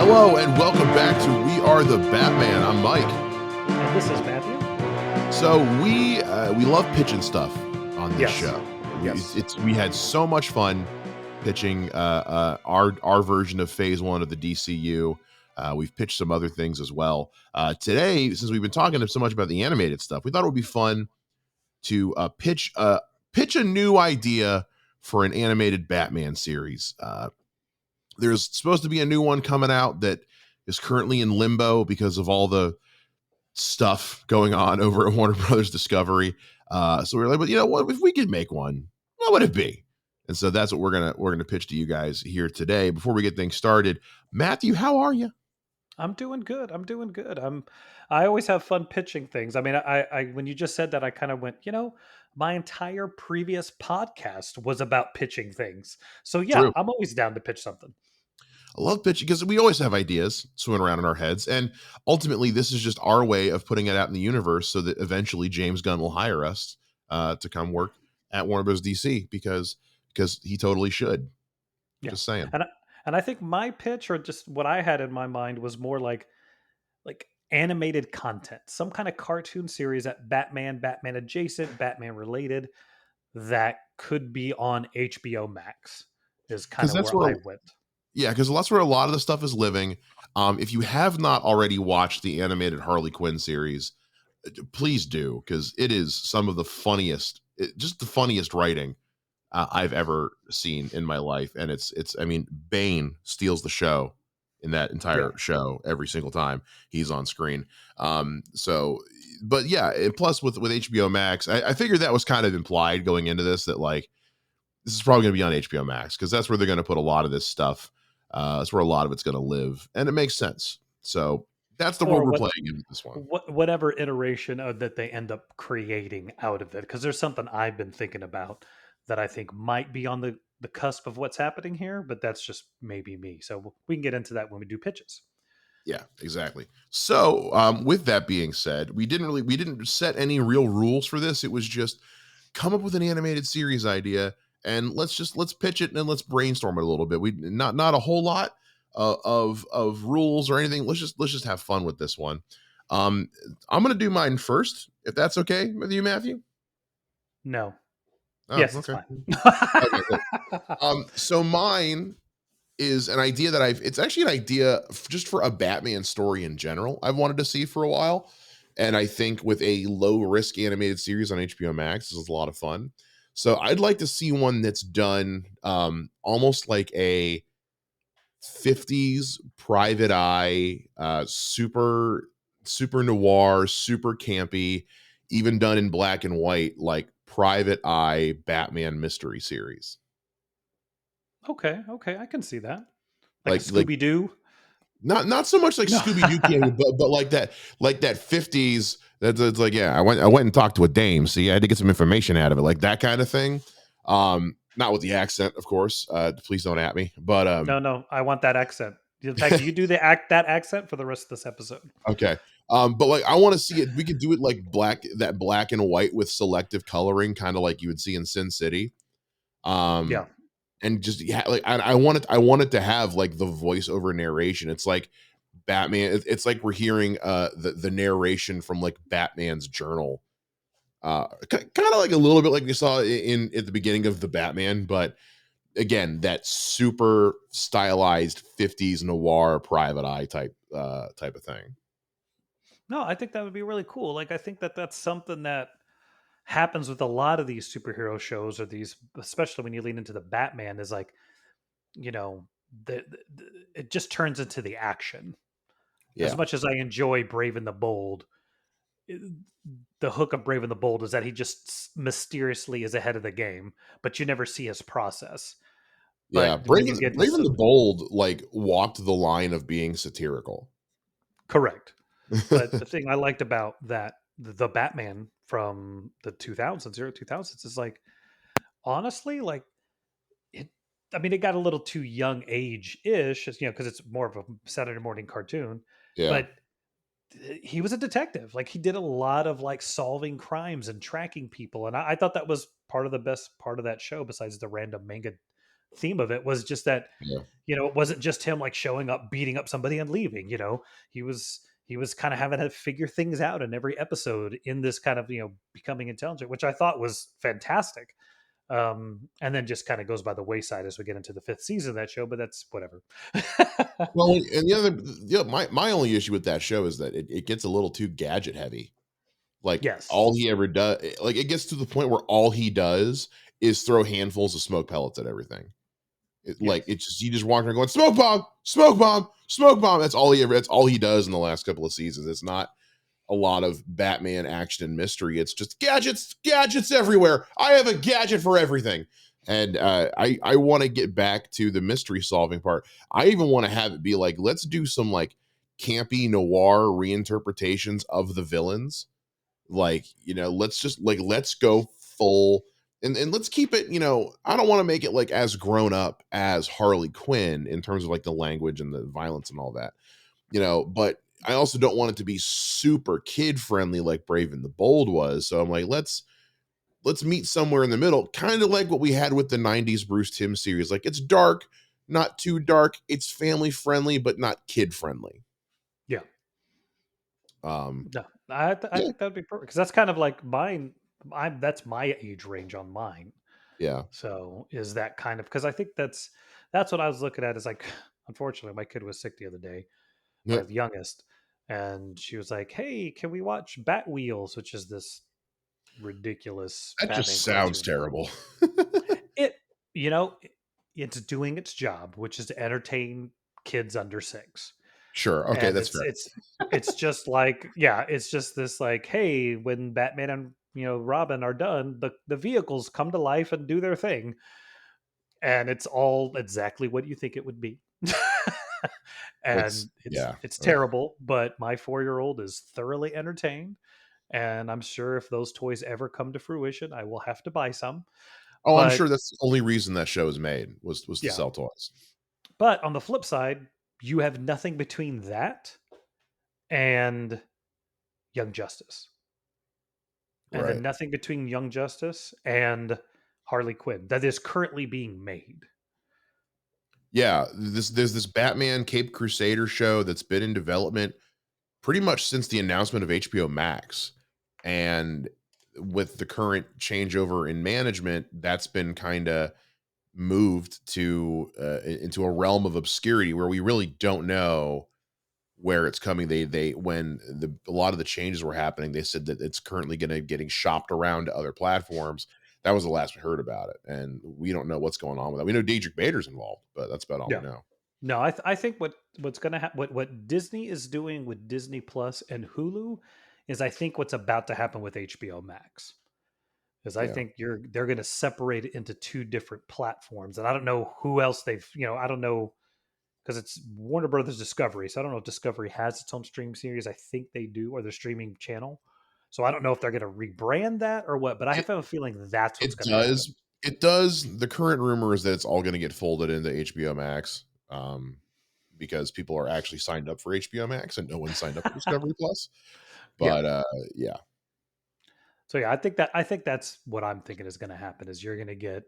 Hello and welcome back to We Are the Batman. I'm Mike. And this is Matthew. So we love pitching stuff on this Yes. show. Yes. We had so much fun pitching our version of Phase 1 of the DCU. We've pitched some other things as well. Today, since we've been talking so much about the animated stuff, we thought it would be fun to pitch a new idea for an animated Batman series. There's supposed to be a new one coming out that is currently in limbo because of all the stuff going on over at Warner Brothers Discovery. So we were like, but you know what? If we could make one, what would it be? And so that's what we're gonna pitch to you guys here today. Before we get things started, Matthew, how are you? I'm doing good. I always have fun pitching things. I mean, I when you just said that, I kind of went, my entire previous podcast was about pitching things. So yeah, True. I'm always down to pitch something. I love pitching because we always have ideas swimming around in our heads. And ultimately, this is just our way of putting it out in the universe so that eventually James Gunn will hire us to come work at Warner Bros. DC because he totally should. Yeah. Just saying. And I think my pitch, or just what I had in my mind, was more like animated content, some kind of cartoon series that Batman adjacent, Batman related, that could be on HBO Max is kind of where I went. Yeah, because that's where a lot of the stuff is living. If you have not already watched the animated Harley Quinn series, please do, because it is some of the funniest, just the funniest writing I've ever seen in my life. And it's. I mean, Bane steals the show in that entire show every single time he's on screen. But yeah, and plus with HBO Max, I figured that was kind of implied going into this, that like this is probably going to be on HBO Max because that's where they're going to put a lot of this stuff. That's where a lot of it's going to live, and it makes sense. So that's the world we're playing in this one. Whatever iteration of that they end up creating out of it, because there's something I've been thinking about that I think might be on the cusp of what's happening here, but that's just maybe me. So we can get into that when we do pitches. Yeah, exactly. So with that being said, we didn't set any real rules for this. It was just come up with an animated series idea and let's pitch it and let's brainstorm it a little bit. We not a whole lot of rules or anything. Let's just have fun with this one. I'm gonna do mine first, if that's okay with you, Matthew. No. Oh, yes, okay. It's fine. Okay, so mine is an idea that it's actually an idea just for a Batman story in general I've wanted to see for a while. And I think with a low risk animated series on HBO Max, this is a lot of fun. So I'd like to see one that's done almost like a 50s private eye, super noir, super campy, even done in black and white, like private eye Batman mystery series. Okay, I can see that. Like Scooby Doo. Not so much like No. Scooby Doo, but like that 50s. That's like, yeah, I went and talked to a dame, so yeah, I had to get some information out of it, like that kind of thing. Not with the accent, of course. Please don't at me. But No, I want that accent. In fact, you do that accent for the rest of this episode. Okay. But like I want to see it. We could do it like black and white with selective coloring, kind of like you would see in Sin City. Yeah. And just like I want it to have like the voiceover narration. It's like Batman. It's like we're hearing the narration from like Batman's journal. Kind of like a little bit like we saw in at the beginning of the Batman, but again, that super stylized 50s noir private eye type of thing. No, I think that would be really cool. Like, I think that that's something that happens with a lot of these superhero shows, or these, especially when you lean into the Batman, is like, you know, it just turns into the action. Yeah. As much as I enjoy Brave and the Bold, the hook of Brave and the Bold is that he just mysteriously is ahead of the game, but you never see his process. Yeah, But when you get Brave and the Bold like walked the line of being satirical. Correct. But the thing I liked about that, the Batman from the 2000s, early 2000s, is like, honestly, like it. I mean, it got a little too young age ish, because it's more of a Saturday morning cartoon. Yeah. But he was a detective. Like, he did a lot of like solving crimes and tracking people, and I thought that was part of the best part of that show, besides the random manga theme of it was just that, Yeah. it wasn't just him like showing up, beating up somebody and leaving. He was kind of having to figure things out in every episode in this kind of becoming intelligent, which I thought was fantastic. And then just kind of goes by the wayside as we get into the fifth season of that show, but that's whatever. Well, and my only issue with that show is that it gets a little too gadget heavy. Like Yes. all he ever does, like it gets to the point where all he does is throw handfuls of smoke pellets at everything. Like Yes. it's just he just walking around going smoke bomb, smoke bomb, smoke bomb. That's all he ever. That's all he does in the last couple of seasons. It's not a lot of Batman action and mystery. It's just gadgets, gadgets everywhere. I have a gadget for everything. And I want to get back to the mystery solving part. I even want to have it be like, let's do some like campy noir reinterpretations of the villains. Like, let's just like let's go full and let's keep it, I don't want to make it like as grown up as Harley Quinn in terms of like the language and the violence and all that, but I also don't want it to be super kid friendly like Brave and the Bold was. So I'm like, let's meet somewhere in the middle, kind of like what we had with the 90s Bruce Timm series. Like it's dark, not too dark. It's family friendly, but not kid friendly. Yeah. Um, No, I yeah, think that'd be perfect because that's kind of like mine. That's my age range on mine. yeah, So is that kind of because I think that's what I was looking at. Is like, unfortunately, my kid was sick the other day, yeah. my youngest, and she was like, "Hey, can we watch Bat Wheels?" Which is this ridiculous That Batman just sounds cartoon. terrible. It, you know, it's doing its job, which is to entertain kids under 6. Sure. Okay, And that's it's fair. it's it's just like, yeah, it's just this like, hey, when Batman and Robin are done, the vehicles come to life and do their thing, and it's all exactly what you think it would be. It's And it's yeah. it's Ugh. terrible, but my 4-year-old is thoroughly entertained, and I'm sure if those toys ever come to fruition, I will have to buy some. Oh, I'm But sure that's the only reason that show was made was to yeah, sell toys. but on the flip side, you have nothing between that and Young Justice. And then Right. nothing between Young Justice and Harley Quinn that is currently being made. Yeah, there's this Batman Cape Crusader show that's been in development pretty much since the announcement of HBO Max. And with the current changeover in management, that's been kind of moved to into a realm of obscurity where we really don't know where it's coming. They when a lot of the changes were happening, they said that it's currently going to getting shopped around to other platforms. That was the last we heard about it, and we don't know what's going on with that. We know Diedrich Bader's involved, but that's about all we Yeah. know. No, I think what's going to happen, what Disney is doing with Disney Plus and Hulu is, I think, what's about to happen with HBO Max. Because I Yeah, think they're going to separate it into two different platforms, and I don't know who else I don't know, because it's Warner Brothers Discovery, so I don't know if Discovery has its own streaming series. I think they do, or their streaming channel. So I don't know if they're going to rebrand that or what, but I it have a feeling that's what's it going to happen. does. It does. The current rumor is that it's all going to get folded into HBO Max, because people are actually signed up for HBO Max and no one signed up for Discovery Plus. Yeah. But yeah, So yeah, I think that's what I'm thinking is going to happen is you're going to get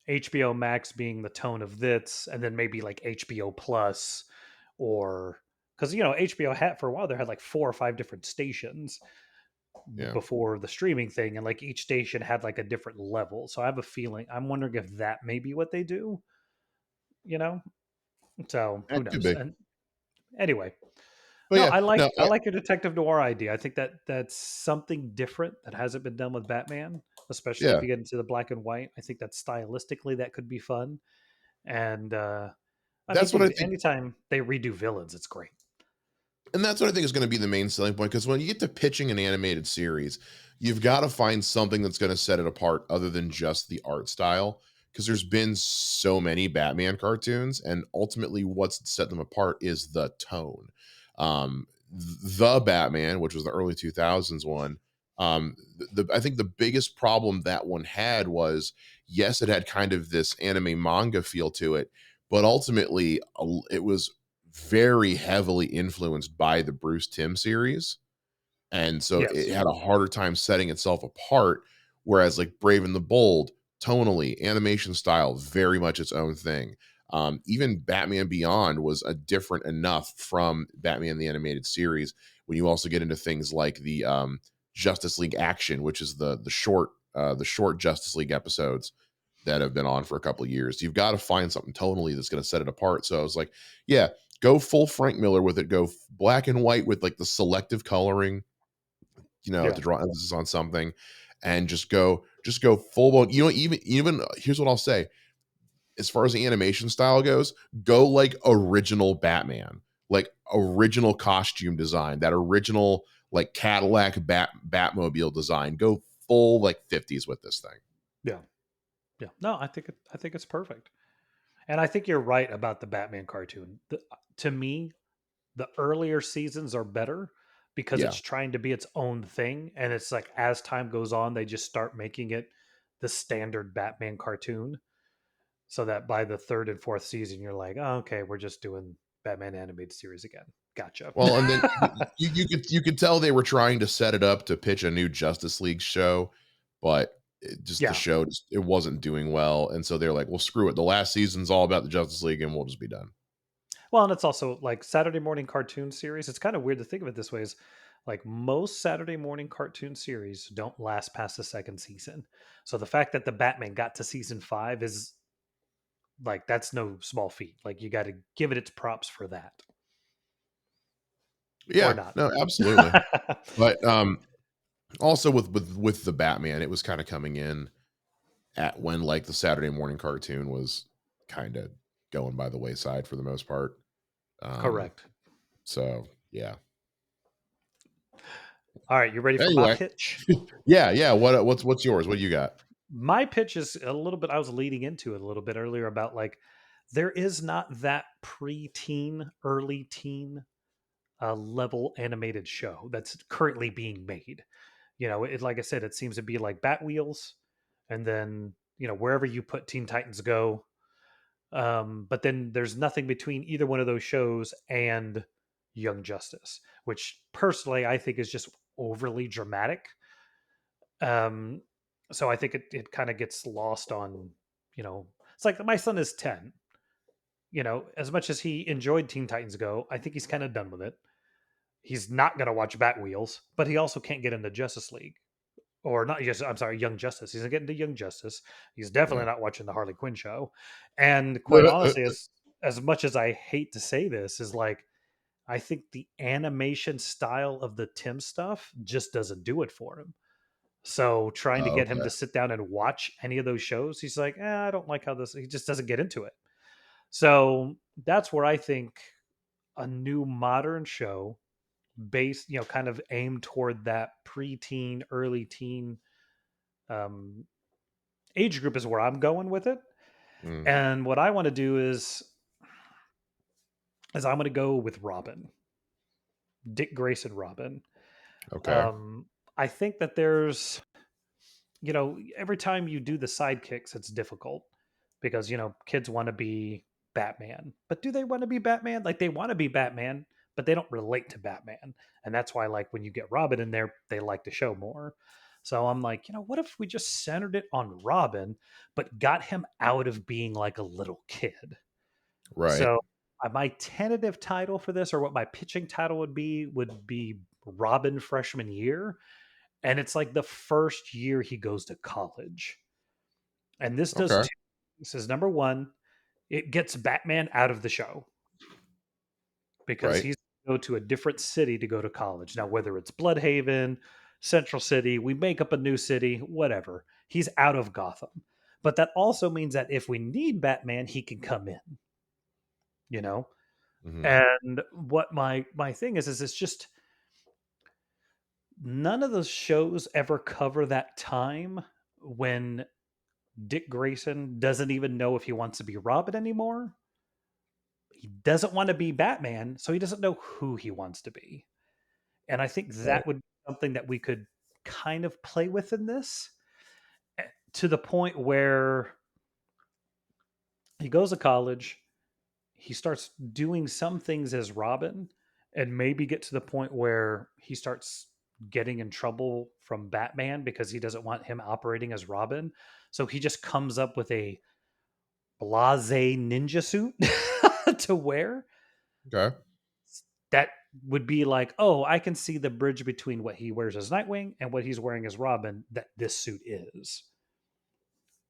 HBO Max being the tone of this, and then maybe like HBO Plus, or because HBO had for a while, there had like 4 or 5 different stations yeah. before the streaming thing, and like each station had like a different level. So I have a feeling, I'm wondering if that may be what they do. You know, so who That could knows? be. And anyway, But no, yeah, I no, like I like your detective noir idea. I think that's something different that hasn't been done with Batman, especially if yeah. you get into the black and white. I think that stylistically that could be fun. And I mean, That's what I dude, think. anytime they redo villains, it's great. And that's what I think is going to be the main selling point. Because when you get to pitching an animated series, you've got to find something that's going to set it apart other than just the art style. Because there's been so many Batman cartoons, and ultimately, what's set them apart is the tone. The Batman, which was the early 2000s one, I think the biggest problem that one had was, yes, it had kind of this anime manga feel to it, but ultimately, it was very heavily influenced by the Bruce Timm series. And so it Yes. had a harder time setting itself apart. Whereas like Brave and the Bold, tonally, animation style, very much its own thing. Even Batman Beyond was a different enough from Batman the Animated Series. When you also get into things like the Justice League Action, which is the short Justice League episodes that have been on for a couple of years, you've got to find something tonally that's going to set it apart. So I was like, yeah, go full Frank Miller with it. Go black and white with like the selective coloring, Yeah. to draw emphasis on something, and just go full blown. Even here's what I'll say: as far as the animation style goes, go like original Batman, like original costume design, that original like Cadillac Batmobile design. Go full like 50s with this thing. Yeah. Yeah. No, I think it's perfect. And I think you're right about the Batman cartoon. To me, the earlier seasons are better because Yeah. it's trying to be its own thing, and it's like as time goes on they just start making it the standard Batman cartoon, so that by the third and fourth season you're like, oh, okay, we're just doing Batman animated series again. Gotcha. Well, and then you could tell they were trying to set it up to pitch a new Justice League show, but the Yeah. show it wasn't doing well, and so they're like, "Well, screw it. The last season's all about the Justice League, and we'll just be done." Well, and it's also like Saturday morning cartoon series. It's kind of weird to think of it this way. Is like most Saturday morning cartoon series don't last past the second season. So the fact that the Batman got to season 5 is like that's no small feat. Like you got to give it its props for that, or Yeah, not. no, absolutely. But also with the Batman, it was kind of coming in at when like the Saturday morning cartoon was kind of going by the wayside for the most part. Um, Correct. so yeah. All right, you ready for my Anyway, pitch? yeah. What's yours? What do you got? My pitch is a little bit. I was leading into it a little bit earlier about like there is not that pre-teen, early teen level animated show that's currently being made. Like I said, it seems to be like Bat Wheels, and then wherever you put Teen Titans Go. But then there's nothing between either one of those shows and Young Justice, which personally I think is just overly dramatic. Um, so I think it kind of gets lost on, it's like my son is 10. As much as he enjoyed Teen Titans Go, I think he's kind of done with it. He's not going to watch Bat Wheels, but he also can't get into Justice League or not. Just I'm sorry, Young Justice. He's not getting to Young Justice. He's definitely Yeah. not watching the Harley Quinn show. And quite honestly, as much as I hate to say this, is like I think the animation style of the Tim stuff just doesn't do it for him. So trying to Oh, get him okay. to sit down and watch any of those shows, he's like, I don't like how this. He just doesn't get into it. So that's where I think a new modern show based, kind of aimed toward that preteen, early teen um, age group is where I'm going with it. Mm, And what I want to do is I'm going to go with Robin, Dick Grayson Robin. okay. Um, I think that there's, every time you do the sidekicks, it's difficult because, kids want to be Batman. But do they want to be Batman? Like they want to be Batman, but they don't relate to Batman. And that's why, like, when you get Robin in there, they like the show more. So I'm like, what if we just centered it on Robin, but got him out of being like a little kid? Right. So my tentative title for this, or what my pitching title would be Robin freshman year, and it's like the first year he goes to college. And this does Okay. two. This is number one, it gets Batman out of the show because Right. he's go to a different city to go to college. Now, whether it's Bloodhaven, Central City, we make up a new city, whatever. He's out of Gotham. But that also means that if we need Batman, he can come in, you know? Hmm. And what my thing is it's just none of those shows ever cover that time when Dick Grayson doesn't even know if he wants to be Robin anymore. He doesn't want to be Batman, so he doesn't know who he wants to be. And I think Right. that would be something that we could kind of play with in this, to the point where he goes to college, he starts doing some things as Robin, and maybe get to the point where he starts getting in trouble from Batman because he doesn't want him operating as Robin. So he just comes up with a blase ninja suit to wear Okay. that would be like, oh, I can see the bridge between what he wears as Nightwing and what he's wearing as Robin that this suit is.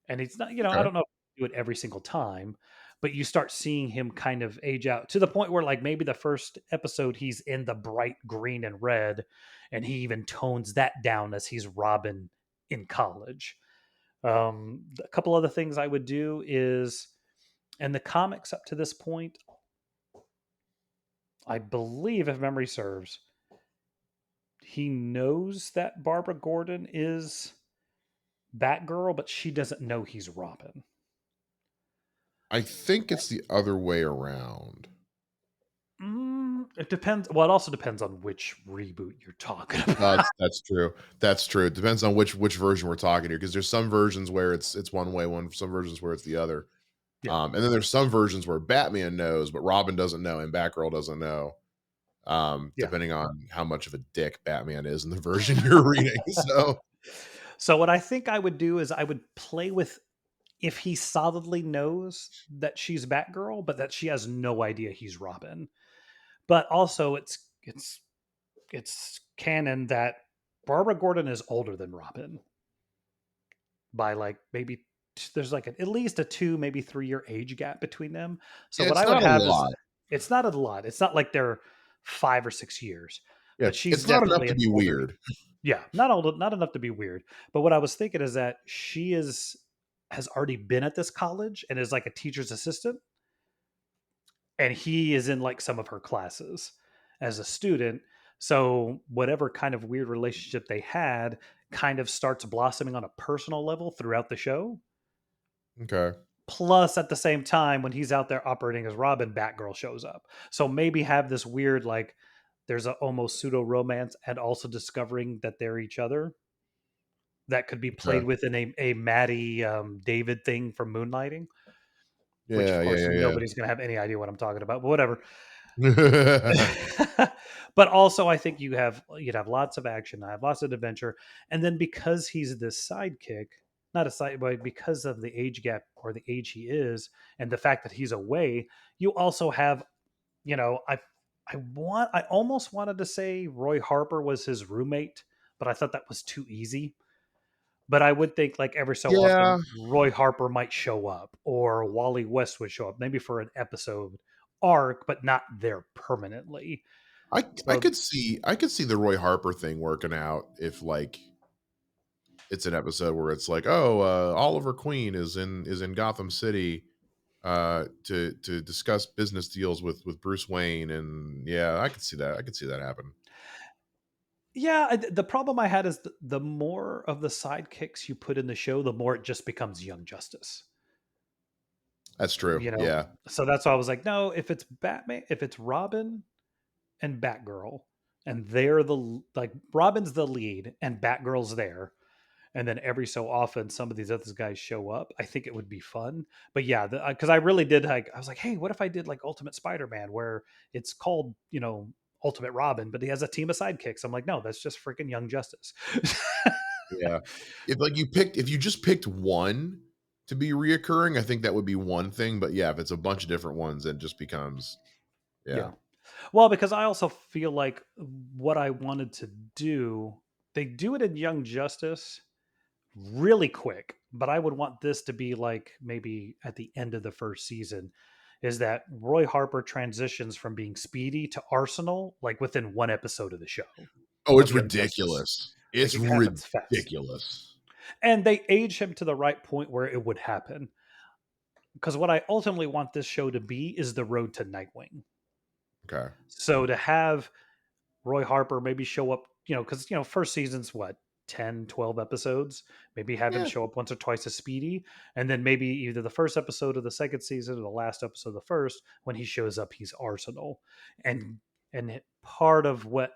And it's not, I Okay. don't know if you do it every single time, but you start seeing him kind of age out to the point where, like, maybe the first episode he's in the bright green and red, and he even tones that down as he's Robin in college. A couple other things I would do is, in the comics up to this point, I believe, if memory serves, he knows that Barbara Gordon is Batgirl, but she doesn't know he's Robin. I think it's the other way around. It depends. Well, it also depends on which reboot you're talking about. That's true. That's true. It depends on which version we're talking here, because there's some versions where it's one way, some versions where it's the other. Yeah, And then there's some versions where Batman knows, but Robin doesn't know, and Batgirl doesn't know. yeah. Depending on how much of a dick Batman is in the version you're reading. So So what I think I would do is I would play with, if he solidly knows that she's Batgirl, but that she has no idea he's Robin. But also, it's canon that Barbara Gordon is older than Robin by, like, maybe there's like at least a 2, maybe 3 year age gap between them. So yeah, what it's I would not a have is, lot. it's not a lot. It's not like they're 5 or 6 years, Yeah, but she's it's not enough definitely to an be older. weird. Yeah, not old, not enough to be weird. But what I was thinking is that she has already been at this college and is like a teacher's assistant, and he is in like some of her classes as a student. So whatever kind of weird relationship they had kind of starts blossoming on a personal level throughout the show. Okay. Plus, at the same time, when he's out there operating as Robin, Batgirl shows up. So maybe have this weird, like, there's a almost pseudo romance and also discovering that they're each other, that could be played Okay. with in a Maddie David thing from Moonlighting, which of Yeah, course yeah, nobody's going to have any idea what I'm talking about, but whatever. yeah, But also, I think you'd have lots of action, I have lots of adventure, and then because he's this sidekick, not a side, but because of the age gap or the age he is, and the fact that he's away, you also have, you know, I almost wanted to say Roy Harper was his roommate, but I thought that was too easy. But I would think, like, every so yeah. often, Roy Harper might show up, or Wally West would show up, maybe for an episode arc, but not there permanently. I So, could see the Roy Harper thing working out if, like, it's an episode where it's like, oh, Oliver Queen is in Gotham City to discuss business deals with Bruce Wayne, and yeah, I could see that. I could see that happen. yeah, the problem I had is the more of the sidekicks you put in the show, the more it just becomes Young Justice. That's true. You know, Yeah. so that's why I was like, no, if it's Batman, if it's Robin and Batgirl, and they're like, Robin's the lead and Batgirl's there, and then every so often some of these other guys show up, I think it would be fun. But yeah, because I really did, like, I was like, hey, what if I did like Ultimate Spider-Man, where it's called, Ultimate Robin, but he has a team of sidekicks? I'm like, no, that's just freaking Young Justice. Yeah. If you just picked one to be reoccurring, I think that would be one thing. But yeah, if it's a bunch of different ones, it just becomes, yeah. Yeah. Well, because I also feel like what I wanted to do, they do it in Young Justice really quick, but I would want this to be like maybe at the end of the first season, is that Roy Harper transitions from being Speedy to Arsenal like within one episode of the show Oh, of it's Young Justice. ridiculous. Like, It's it happens fast. ridiculous. And they age him to the right point where it would happen. Because what I ultimately want this show to be is the road to Nightwing. Okay. So to have Roy Harper maybe show up, because, first season's what, 10, 12 episodes, maybe have him Yeah. show up once or twice as Speedy, and then maybe either the first episode of the second season or the last episode of the first, when he shows up, he's Arsenal. And part of what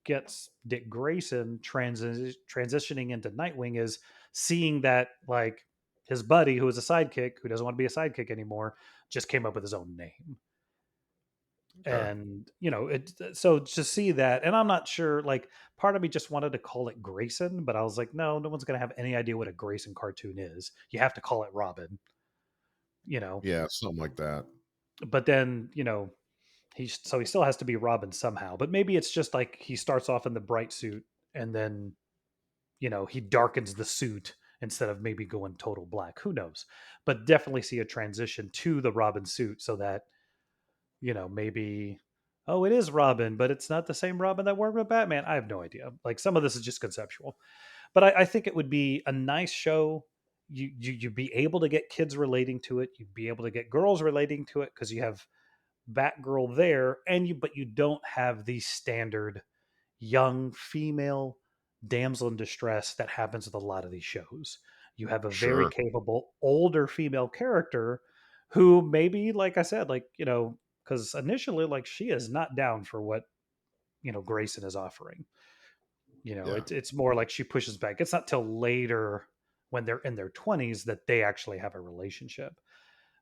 gets Dick Grayson transitioning into Nightwing is seeing that, like, his buddy, who is a sidekick, who doesn't want to be a sidekick anymore, just came up with his own name. Okay. And so to see that, and I'm not sure, like, part of me just wanted to call it Grayson, but I was like, no one's going to have any idea what a Grayson cartoon is. You have to call it Robin, you know Yeah, something like that. but then he still has to be Robin somehow. But maybe it's just like he starts off in the bright suit, and then he darkens the suit instead of maybe going total black. Who knows? But definitely see a transition to the Robin suit, so that maybe, oh, it is Robin, but it's not the same Robin that worked with Batman. I have no idea. Like, some of this is just conceptual, but I think it would be a nice show. You'd be able to get kids relating to it. You'd be able to get girls relating to it because you have Batgirl there, and but you don't have the standard young female damsel in distress that happens with a lot of these shows. You have a very Sure. capable older female character who, maybe, like I said, like, because initially, like, she is not down for what Grayson is offering. Yeah. It's more like she pushes back. It's not till later, when they're in their 20s, that they actually have a relationship.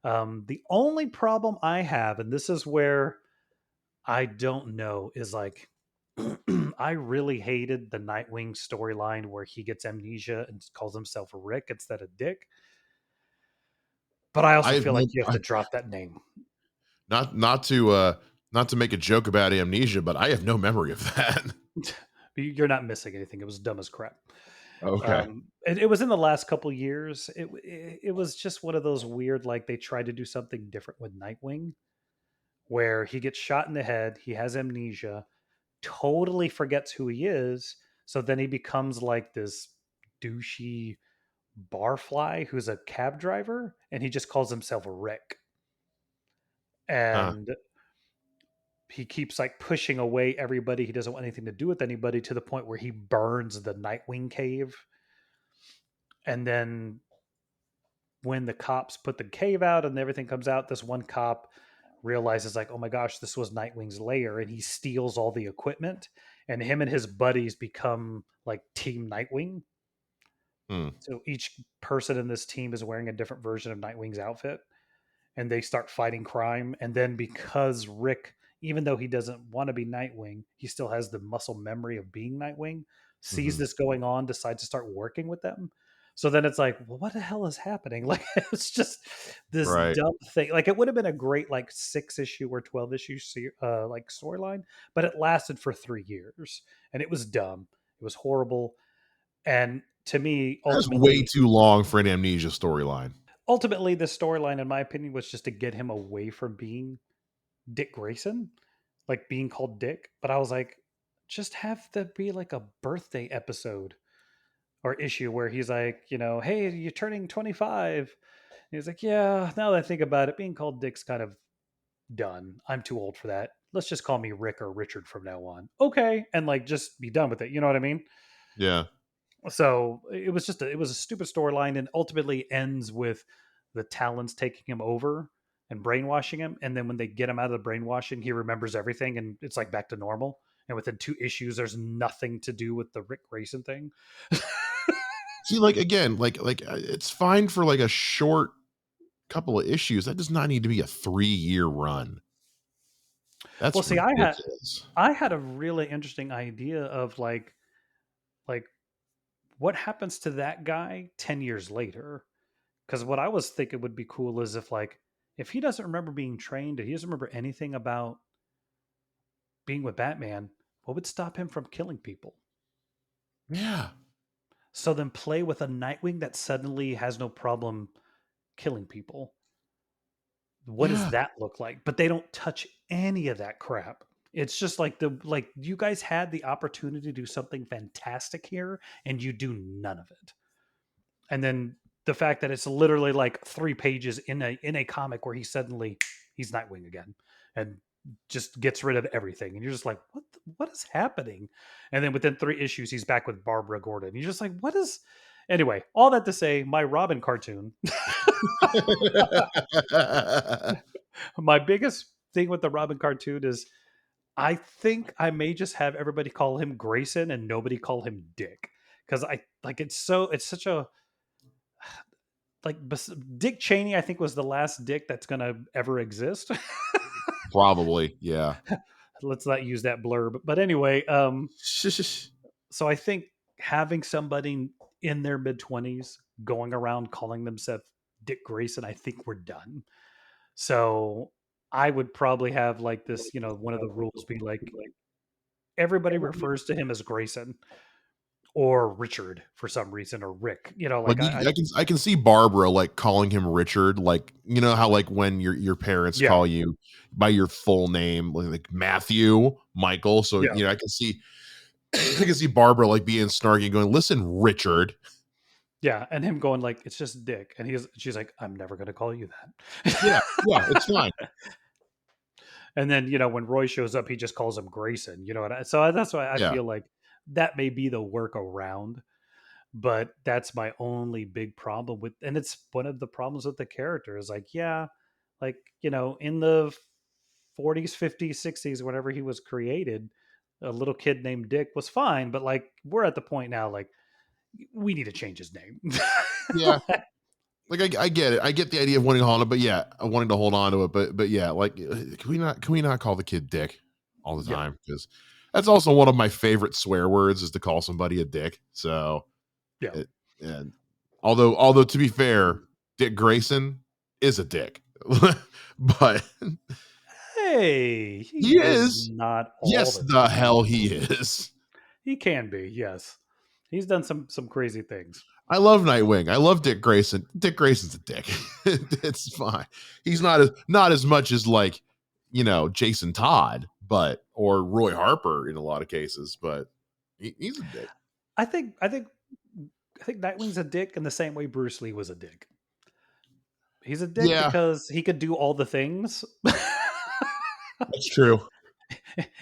The only problem I have, and this is where I don't know, is like, I really hated the Nightwing storyline where he gets amnesia and calls himself Rick instead of Dick. But I I also have feel like no you have to drop that name. not to make a joke about amnesia, but I have no memory of that. You're not missing anything. It was dumb as crap. Okay. It was in the last couple years. It was just one of those weird, like, they tried to do something different with Nightwing, where he gets shot in the head, he has amnesia, totally forgets who he is. So then he becomes like this douchey barfly who's a cab driver, and he just calls himself Rick. Huh. And he keeps, like, pushing away everybody. He doesn't want anything to do with anybody, to the point where he burns the Nightwing cave. And then when the cops put the cave out and everything comes out, this one cop realizes, like, oh my gosh, this was Nightwing's lair, and he steals all the equipment, and him and his buddies become like Team Nightwing. Hmm. So each person in this team is wearing a different version of Nightwing's outfit, and they start fighting crime. And then, because Rick, even though he doesn't want to be Nightwing, he still has the muscle memory of being Nightwing, sees Mhm. this going on, decides to start working with them. So then it's like, well, what the hell is happening? Like, it's just this Right. dumb thing. Like, it would have been a great, like, 6 issue or 12 issue like, storyline, but it lasted for 3 years, and it was dumb. It was horrible. And to me, That's way ultimately, too long for an amnesia storyline. the storyline, in my opinion, was just to get him away from being Dick Grayson, like, being called Dick. But I was like, just have that be like a birthday episode or issue where he's like, hey, you're turning 25. And he's like, yeah, now that I think about it, being called Dick's kind of done. I'm too old for that. Let's just call me Rick or Richard from now on. Okay. And, like, just be done with it. You know what I mean? Yeah. So it was a stupid storyline, and ultimately ends with the Talons taking him over and brainwashing him. And then when they get him out of the brainwashing, he remembers everything, and it's like back to normal. And within 2 issues, there's nothing to do with the Rick Grayson thing. See, like, again, it's fine for, like, a short couple of issues. That does not need to be a 3-year run. Well, That's see, ridiculous. I had a really interesting idea of, like what happens to that guy 10 years later. Because what I was thinking would be cool is if, like, if he doesn't remember being trained and he doesn't remember anything about being with Batman, what would stop him from killing people? Yeah. So then play with a Nightwing that suddenly has no problem killing people. What does Yeah. that look like? But they don't touch any of that crap. It's just like, you guys had the opportunity to do something fantastic here, and you do none of it. And then the fact that it's literally like 3 pages in a comic where he's Nightwing again, and just gets rid of everything, and you're just like, what is happening? And then within 3 issues, he's back with Barbara Gordon. You're just like, what is? Anyway, all that to say, my Robin cartoon. My biggest thing with the Robin cartoon is, I think I may just have everybody call him Grayson and nobody call him Dick, because I like it's such a, like, Dick Cheney, I think, was the last Dick that's gonna ever exist. Probably, yeah. Let's not use that blurb. But anyway, so I think having somebody in their mid 20s going around calling themselves Dick Grayson, I think we're done. So I would probably have like this, one of the rules be like everybody refers to him as Grayson or Richard for some reason, or Rick. Like I can see Barbara like calling him Richard, like you know how like when your parents yeah, call you by your full name, like Matthew, Michael. So yeah, I can see I can see Barbara like being snarky, and going, "Listen, Richard." yeah, and him going like it's just Dick, and she's like, I'm never going to call you Yeah, that. yeah, it's fine. And then when Roy shows up, he just calls him Grayson. So that's why I Yeah, feel like that may be the workaround. But that's my only big problem with, and it's one of the problems with the character is like, yeah, like in the 40s, 50s, 60s, whenever he was created, a little kid named Dick was fine. But like we're at the point now, like we need to change his name. yeah. Like I get it. I get the idea of wanting to hold on, but yeah, wanting to hold on to it. But yeah, like can we not call the kid Dick all the Yeah, time? Because that's also one of my favorite swear words is to call somebody a dick. So yeah. it, and although to be fair, Dick Grayson is a dick, but Hey, he he is is. not all Yes, the the time. hell he is. He can be, yes. He's done some crazy things. I love Nightwing. I love Dick Grayson. Dick Grayson's a dick. It's fine. He's not as much as like, Jason Todd, but or Roy Harper in a lot of cases, but he's a dick. I think I think I think Nightwing's a dick in the same way Bruce Lee was a dick. He's a dick Yeah, because he could do all the things. that's true.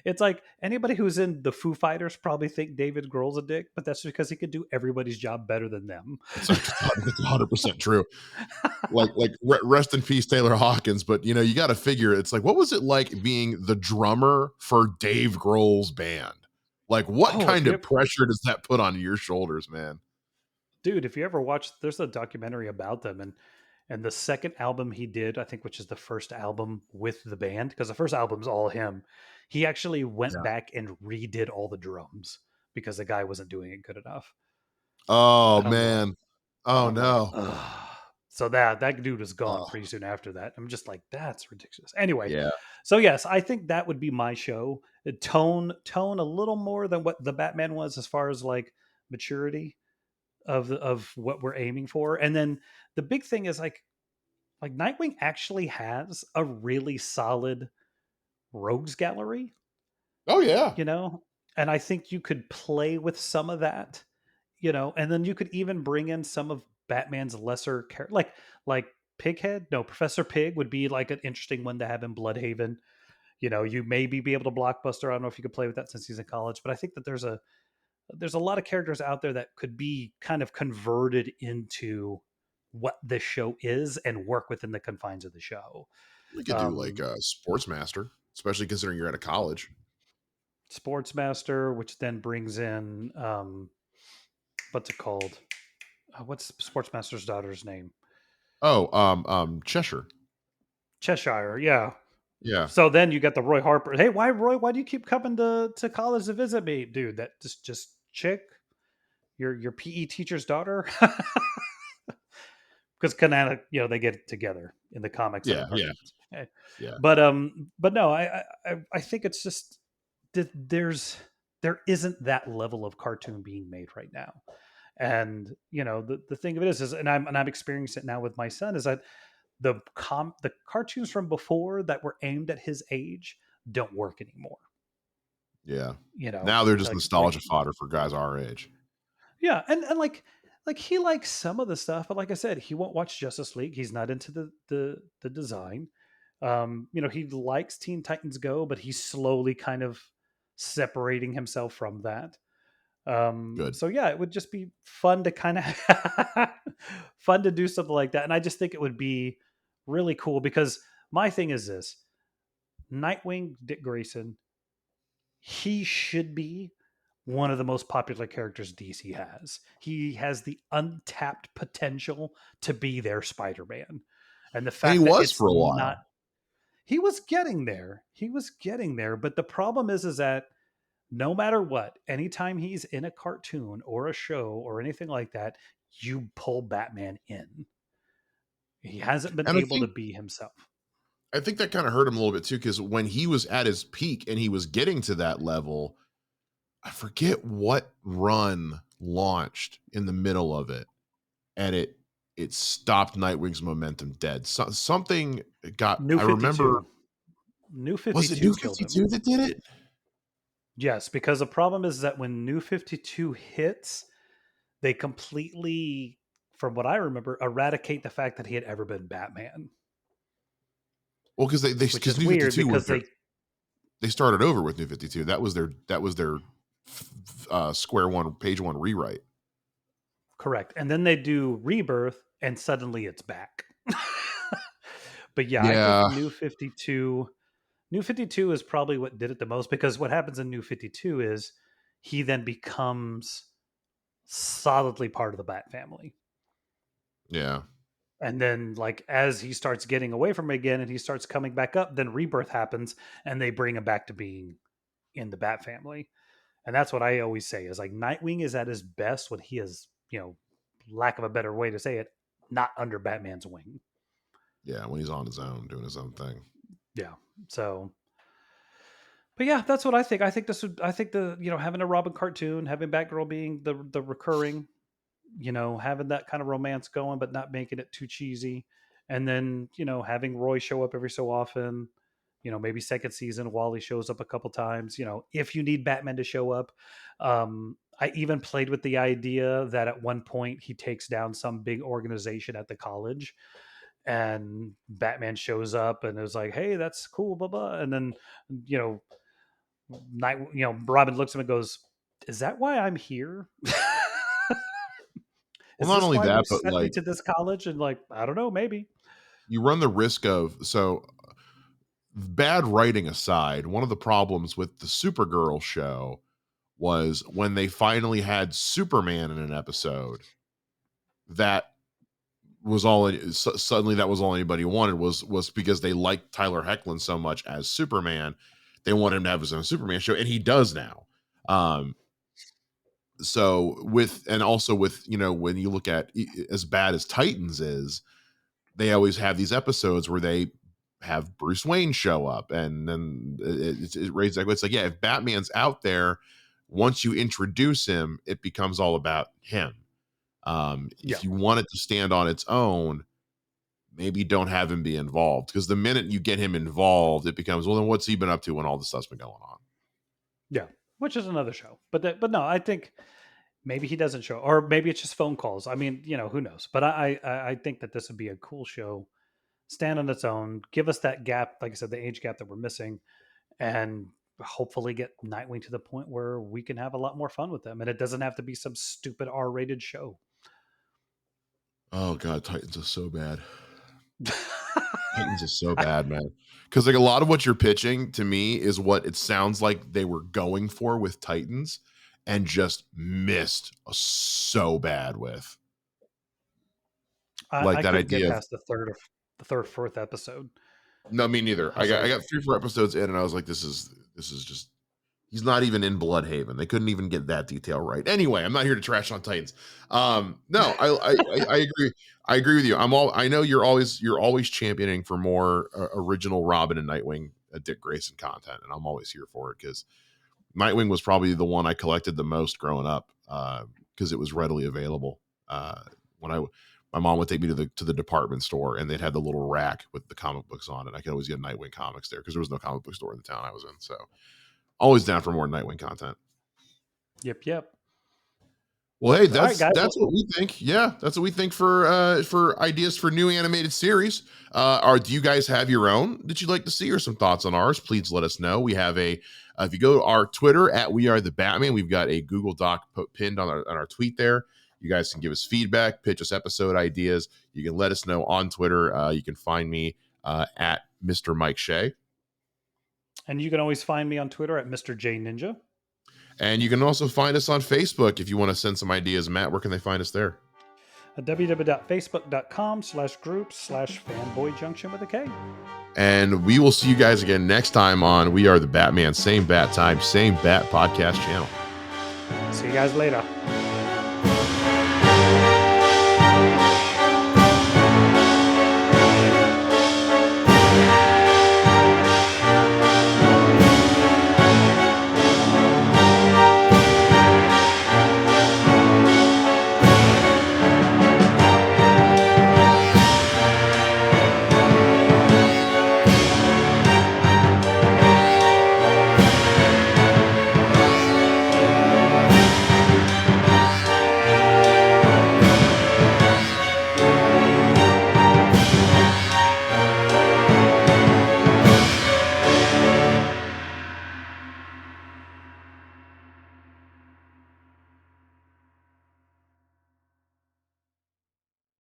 It's like anybody who's in the Foo Fighters probably think David Grohl's a dick, but that's because he could do everybody's job better than them. That's 100% true. Like rest in peace Taylor Hawkins, but you got to figure it's like what was it like being the drummer for Dave Grohl's band? Like what Oh, if kind you of pressure does that put on your shoulders, man? dude, if you ever watch, there's a documentary about them, and the second album he did, I think, which is the first album with the band, because the first album's all him. He actually went Yeah. back and redid all the drums because the guy wasn't doing it good enough. Oh And I'm like, man. Oh I'm like, no. ugh. So that dude was gone Oh pretty soon after that. I'm just like, that's ridiculous. Anyway, yeah. so yes, I think that would be my show. Tone a little more than what the Batman was as far as like maturity of what we're aiming for. And then the big thing is like Nightwing actually has a really solid rogues gallery, Oh yeah. you know, and I think you could play with some of that, and then you could even bring in some of Batman's lesser like Pighead. No, Professor Pig would be like an interesting one to have in Bloodhaven. You maybe be able to blockbuster. I don't know if you could play with that since he's in college, but I think that there's a lot of characters out there that could be kind of converted into what this show is and work within the confines of the show. We could do like Um, a Sportsmaster, especially considering you're at a college. Sportsmaster, which then brings in what's it called? What's Sportsmaster's daughter's name? Oh, Cheshire. Cheshire. Yeah. Yeah. So then you got the Roy Harper. Hey, why Roy? Why do you keep coming to college to visit me, dude? That just chick, your PE teacher's daughter. Because Canada, they get together in the comics and the Yeah. Yeah. cartoons. Yeah. But no, I think it's just that there isn't that level of cartoon being made right now. And the thing of it is and I'm experiencing it now with my son is that the cartoons from before that were aimed at his age don't work anymore. Yeah. You know, Now they're just like nostalgia fodder for guys our age. yeah, and like he likes some of the stuff, but like I said, he won't watch Justice League. He's not into the design. He likes Teen Titans Go, but he's slowly kind of separating himself from that. Good. So yeah, it would just be fun to kind of fun to do something like that. And I just think it would be really cool because my thing is this: Nightwing, Dick Grayson, he should be one of the most popular characters DC has. He has the untapped potential to be their Spider-Man. And the And he fact that was it's for a not while. he was getting there. He was getting there, but the problem is that no matter what, anytime he's in a cartoon or a show or anything like that, you pull Batman in. He hasn't been And able to be himself. I think that kind of hurt him a little bit too, because when he was at his peak and he was getting to that level, I forget what run launched in the middle of it, and it stopped Nightwing's momentum dead. Something got. New I remember. 52. New Was it 52 New killed him. 52 that did it? Yes, because the problem is that when New 52 hits, they completely, from what I remember, eradicate the fact that he had ever been Batman. Well, because Which because is New weird 52 because they started over with New 52. That was their square one, page one rewrite. correct. And then they do Rebirth and suddenly it's back. But yeah, I Yeah. think New 52 is probably what did it the most, because what happens in New 52 is he then becomes solidly part of the Bat family. Yeah. And then, like, as he starts getting away from it again and he starts coming back up, then Rebirth happens and they bring him back to being in the Bat family. And that's what I always say is like Nightwing is at his best when he is, lack of a better way to say it, not under Batman's wing. Yeah, when he's on his own, doing his own thing. Yeah. So, but yeah, that's what I think. I think having a Robin cartoon, having Batgirl being the recurring, having that kind of romance going, but not making it too cheesy. And then, having Roy show up every so often, maybe second season, Wally shows up a couple times, if you need Batman to show up. I even played with the idea that at one point he takes down some big organization at the college and Batman shows up and is like, hey, that's cool, blah, blah. And then, Robin looks at him and goes, is that why I'm here? Well, Is not this only why you that, but sent me to this college? And like, I don't know, maybe. you run the risk of, so bad writing aside, one of the problems with the Supergirl show was when they finally had Superman in an episode, that was all suddenly that was all anybody wanted was because they liked Tyler Hoechlin so much as Superman, they want him to have his own Superman show, and he does now. So also with when you look at as bad as Titans is, they always have these episodes where they have Bruce Wayne show up, and then it raises like, it's like, yeah, if Batman's out there, once you introduce him, it becomes all about him. If you want it to stand on its own, maybe don't have him be involved, because the minute you get him involved, it becomes, well, then what's he been up to when all this stuff's been going on? Yeah, which is another show. But no, I think maybe he doesn't show, or maybe it's just phone calls. I mean, who knows? But I think that this would be a cool show, stand on its own, give us that gap, like I said, the age gap that we're missing, and hopefully get Nightwing to the point where we can have a lot more fun with them, and it doesn't have to be some stupid R-rated show. Oh god, Titans is so bad. Titans is so bad, man. Because like a lot of what you're pitching to me is what it sounds like they were going for with Titans, and just missed so bad with. I that idea get past the third, fourth episode. No, me neither. I got 3-4 episodes in, and I was like, this is just, he's not even in Bloodhaven. They couldn't even get that detail right. Anyway, I'm not here to trash on Titans. No, I agree. I agree with you. I know you're always championing for more original Robin and Nightwing, Dick Grayson content, and I'm always here for it, because Nightwing was probably the one I collected the most growing up, because it was readily available. My mom would take me to the department store, and they'd have the little rack with the comic books on it. I could always get Nightwing comics there because there was no comic book store in the town I was in. So always down for more Nightwing content. Yep. Well, hey, that's what we think. Yeah, that's what we think for ideas for new animated series. Do you guys have your own that you'd like to see, or some thoughts on ours? Please let us know. We have if you go to our Twitter at We Are the Batman, we've got a Google Doc pinned on our tweet there. You guys can give us feedback, pitch us episode ideas. You can let us know on Twitter. You can find me at Mr. Mike Shea. And you can always find me on Twitter at Mr. J Ninja. And you can also find us on Facebook if you want to send some ideas. Matt, where can they find us there? at www.facebook.com/group/fanboyjunction with a K. And we will see you guys again next time on We Are the Batman, same bat time, same bat podcast channel. See you guys later.